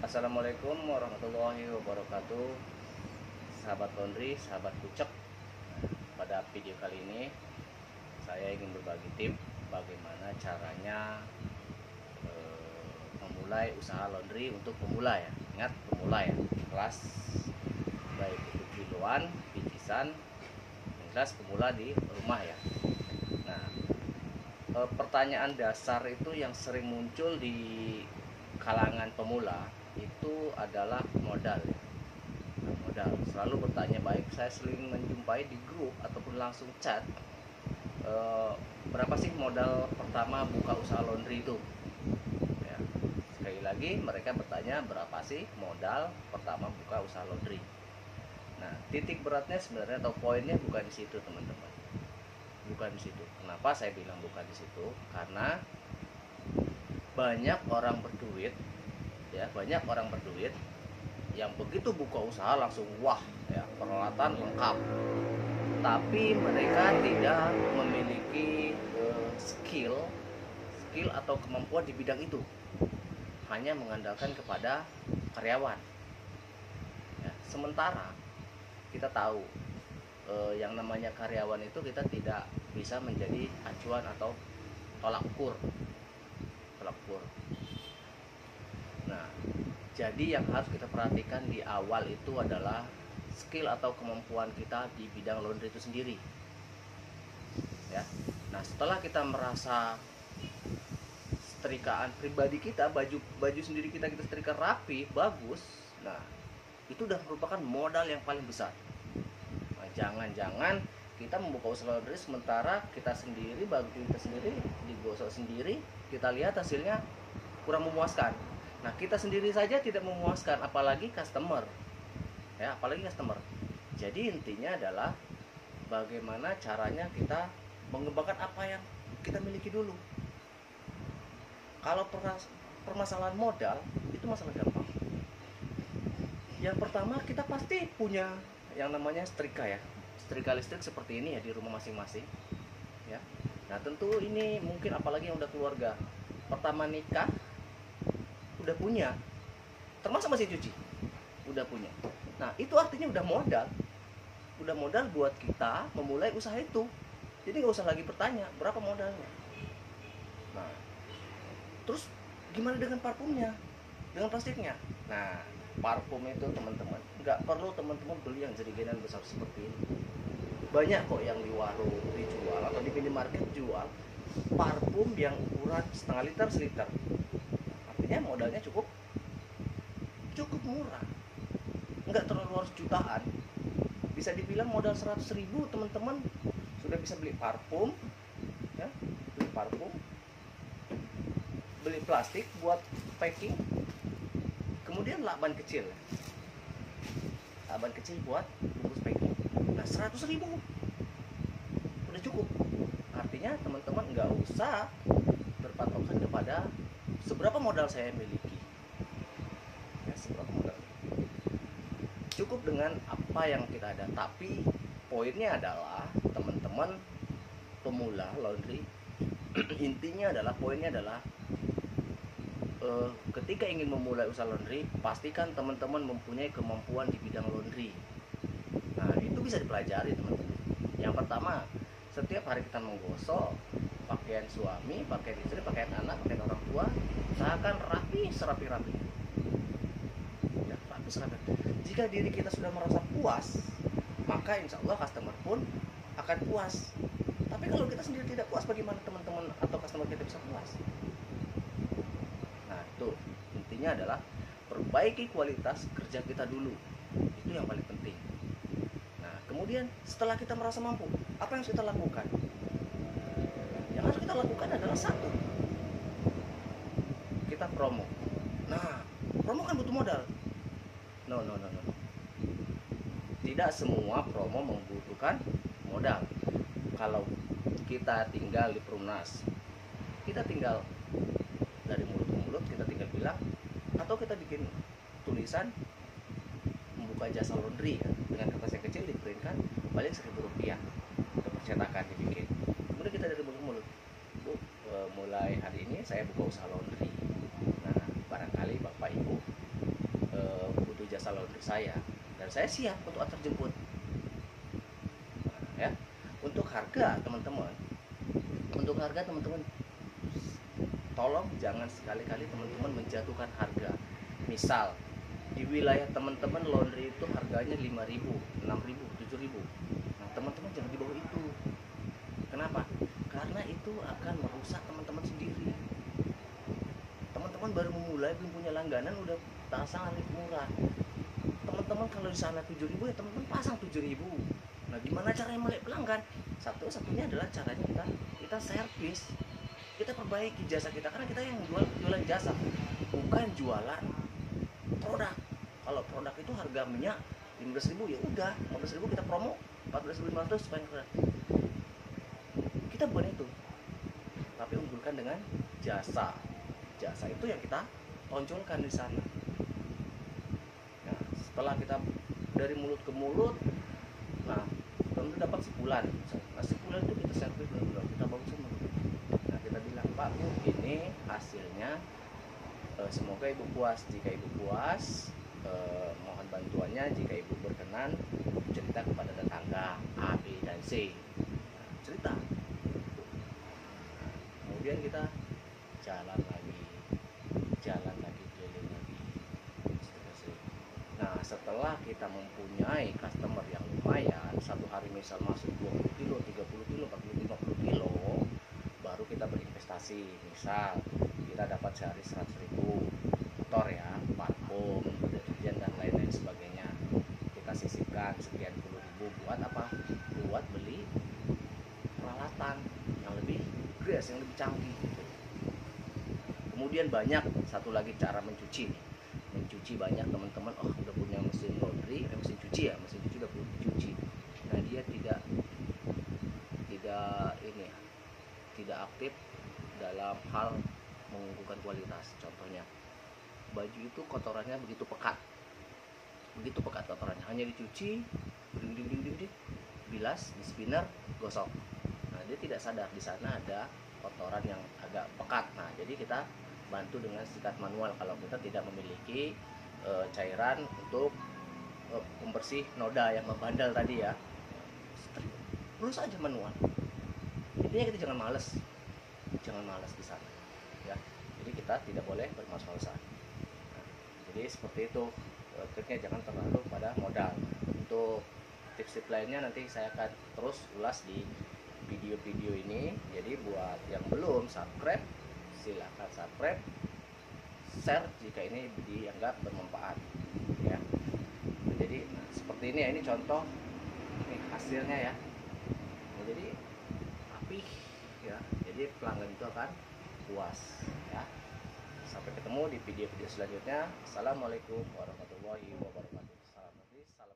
Assalamualaikum warahmatullahi wabarakatuh. Sahabat laundry, sahabat kucek. Pada video kali ini saya ingin berbagi tips bagaimana caranya memulai usaha laundry untuk pemula ya. Ingat, pemula ya. Kelas baik itu kiloan, bingkisan, kelas pemula di rumah ya. Nah, pertanyaan dasar itu yang sering muncul di kalangan pemula itu adalah modal ya. Modal selalu bertanya, baik saya sering menjumpai di grup ataupun langsung chat, berapa sih modal pertama buka usaha laundry itu ya. Sekali lagi mereka bertanya berapa sih modal pertama buka usaha laundry. Nah, titik beratnya sebenarnya atau poinnya bukan di situ teman-teman, bukan di situ. Kenapa saya bilang bukan di situ? Karena banyak orang berduit ya, banyak orang berduit yang begitu buka usaha langsung wah ya, peralatan lengkap, tapi mereka tidak memiliki skill atau kemampuan di bidang itu, hanya mengandalkan kepada karyawan ya. Sementara kita tahu yang namanya karyawan itu kita tidak bisa menjadi acuan atau tolak ukur. Nah, jadi yang harus kita perhatikan di awal itu adalah skill atau kemampuan kita di bidang laundry itu sendiri ya. Nah, setelah kita merasa setrikaan pribadi kita, baju sendiri kita setrika rapi, bagus, nah itu udah merupakan modal yang paling besar. Nah, jangan-jangan kita membuka usaha laundry sementara kita sendiri, baju kita sendiri digosok sendiri, kita lihat hasilnya kurang memuaskan. Nah, kita sendiri saja tidak memuaskan, apalagi customer ya, apalagi customer. Jadi intinya adalah bagaimana caranya kita mengembangkan apa yang kita miliki dulu. Kalau permasalahan modal itu masalah gampang. Yang pertama, kita pasti punya yang namanya setrika ya, setrika listrik seperti ini ya di rumah masing-masing ya. Nah, tentu ini mungkin apalagi yang udah keluarga pertama nikah udah punya, termasuk mesin cuci udah punya. Nah, itu artinya udah modal buat kita memulai usaha itu. Jadi nggak usah lagi bertanya berapa modalnya. Nah, terus gimana dengan parfumnya, dengan plastiknya? Nah, parfum itu teman-teman nggak perlu teman-teman beli yang jerigenan besar seperti ini. Banyak kok yang di warung dijual atau di minimarket jual parfum yang ukuran setengah liter, seliter. Artinya modalnya cukup murah, nggak terlalu harus jutaan. Bisa dibilang modal 100.000 teman-teman sudah bisa beli parfum ya, beli plastik buat packing, kemudian lakban kecil buat bungkus packing. Nah, 100.000 udah cukup. Artinya teman-teman nggak usah berpatokan kepada seberapa modal saya miliki ya, seberapa modal, cukup dengan apa yang kita ada. Tapi poinnya adalah teman-teman pemula laundry intinya adalah ketika ingin memulai usaha laundry, pastikan teman-teman mempunyai kemampuan di bidang laundry. Nah, itu bisa dipelajari teman-teman. Yang pertama, setiap hari kita menggosok pakaian suami, pakaian istri, pakaian anak, pakaian orang tua, usahakan rapi serapi-rapi. Ya, rapi serapi. Jika diri kita sudah merasa puas, maka insya Allah customer pun akan puas. Tapi kalau kita sendiri tidak puas, bagaimana teman-teman atau customer kita bisa puas? Nah, itu intinya adalah perbaiki kualitas kerja kita dulu. Itu yang paling penting. Nah, kemudian setelah kita merasa mampu, apa yang harus kita lakukan? Yang harus kita lakukan adalah satu, kita promo. Nah, promo kan butuh modal. No. Tidak semua promo membutuhkan modal. Kalau kita tinggal di Perumnas, kita tinggal dari mulut ke mulut, kita tinggal bilang, atau kita bikin tulisan membuka jasa laundry ya, dengan kertas yang kecil diprintkan, paling Rp1.000 untuk percetakan dibikin. Kemudian kita dari mulut ke mulut, Bu, mulai hari ini saya buka usaha laundry. Nah, barangkali Bapak Ibu jasa laundry saya, dan saya siap untuk antar jemput. Ya, untuk harga teman-teman, tolong jangan sekali-kali teman-teman menjatuhkan harga. Misal di wilayah teman-teman laundry itu harganya 5.000, 6.000, 7.000. Nah, teman-teman jangan di bawah itu. Kenapa? Karena itu akan merusak teman-teman sendiri. Teman-teman baru memulai, belum punya langganan, udah pasang harga murah. Teman-teman kalau di sana 7.000 ya teman-teman pasang 7.000. Nah, gimana caranya melek pelanggan? Satu-satunya adalah caranya kita servis, kita perbaiki jasa kita, karena kita yang jualan jasa, bukan jualan produk. Kalau produk itu harga minyak 15.000, ya udah 15.000 kita promo 14.500 supaya keren. Kita bukan itu, tapi unggulkan dengan jasa. Jasa itu yang kita tonjolkan di sana. Nah, setelah kita dari mulut ke mulut, nah tentu dapat sebulan. Nah, sebulan itu kita servis benar-benar, kita bagus semua. Nah, kita bilang, Pak Bu, ini hasilnya, semoga Ibu puas. Jika Ibu puas, mohon bantuannya. Jika Ibu berkenan, cerita kepada tetangga A, B, dan C. Nah, cerita. Kemudian kita jalan lagi, keliling lagi. Nah, setelah kita mempunyai customer yang lumayan, satu hari misal masuk 20 kilo, 30 kilo, 40, 50 kilo, baru kita berinvestasi. Misal kita dapat sehari 100.000 motor ya, parfum, deterjen dan lain-lain sebagainya. Kita sisihkan sekian puluh ribu buat apa? Buat beli peralatan yang lebih grace, yang lebih canggih. Kemudian banyak satu lagi cara mencuci. Mencuci banyak teman-teman, oh udah punya mesin laundry, mesin cuci ya, mesin cuci udah perlu dicuci. Nah, dia tidak ini ya, tidak aktif dalam hal mengukuhkan kualitas. Contohnya, baju itu kotorannya begitu pekat kotorannya, hanya dicuci, bilas, di spinner, gosok. Nah, dia tidak sadar di sana ada kotoran yang agak pekat. Nah, jadi kita bantu dengan sikat manual kalau kita tidak memiliki cairan untuk pembersih noda yang membandel tadi ya. Terus aja manual. Intinya kita jangan males di sana ya. Jadi kita tidak boleh bermalas-malasan. Nah, jadi seperti itu triknya, jangan terlalu pada modal. Untuk tips-tips lainnya nanti saya akan terus ulas di video-video ini. Jadi buat yang belum subscribe, silahkan subscribe, share jika ini dianggap bermanfaat ya. Jadi seperti ini ya, ini contoh, ini hasilnya ya. Nah, jadi rapih ya, jadi pelanggan itu akan puas ya. Sampai ketemu di video-video selanjutnya. Assalamualaikum warahmatullahi wabarakatuh. Salam.